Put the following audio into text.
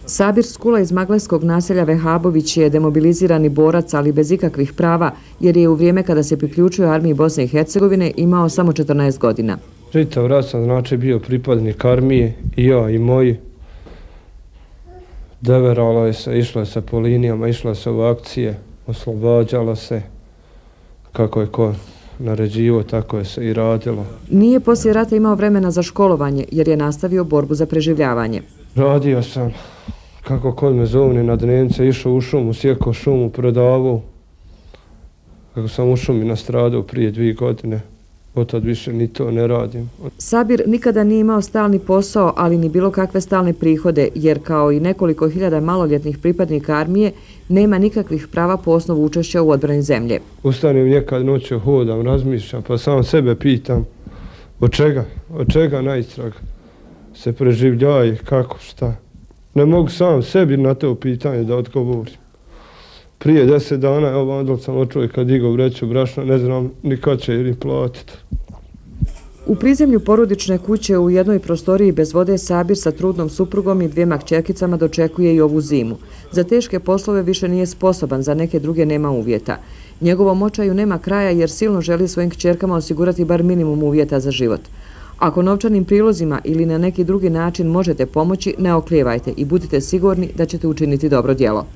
Sabir Skula iz magleskog naselja Vehabović je demobilizirani borac, ali bez ikakvih prava, jer je u vrijeme kada se priključio armiji Bosne i Hercegovine imao samo 14 godina. Čitav rat sam znači bio pripadnik armije, i ja i moji. Deveralo je se, išlo je se po linijama, išlo se u akcije, oslobađalo se, kako je ko naređivo, tako je se i radilo. Nije poslije rata imao vremena za školovanje, jer je nastavio borbu za preživljavanje. Radio sam, kako kod me zovne na dnevnice, išao u šumu, sjekao šumu, prodavao. Kako sam u šumi nastradao prije 2 godine, od više ni to ne radim. Sabir nikada nije imao stalni posao, ali ni bilo kakve stalne prihode, jer kao i nekoliko hiljada maloljetnih pripadnika armije, nema nikakvih prava po osnovu učešća u odbrani zemlje. Ustanem nekad noću, hodam, razmišljam, pa sam sebe pitam od čega najstrag se preživljaje, kako, šta. Ne mogu sam sebi na to pitanje da odgovorim. Prije 10 dana, evo onda sam od čovjeka digao vreću brašna, ne znam ni kad će ili platiti. U prizemlju porodične kuće u jednoj prostoriji bez vode Sabir sa trudnom suprugom i 2 kćerkicama dočekuje i ovu zimu. Za teške poslove više nije sposoban, za neke druge nema uvjeta. Njegovom očaju nema kraja jer silno želi svojim kćerkama osigurati bar minimum uvjeta za život. Ako novčanim prilozima ili na neki drugi način možete pomoći, ne oklijevajte i budite sigurni da ćete učiniti dobro djelo.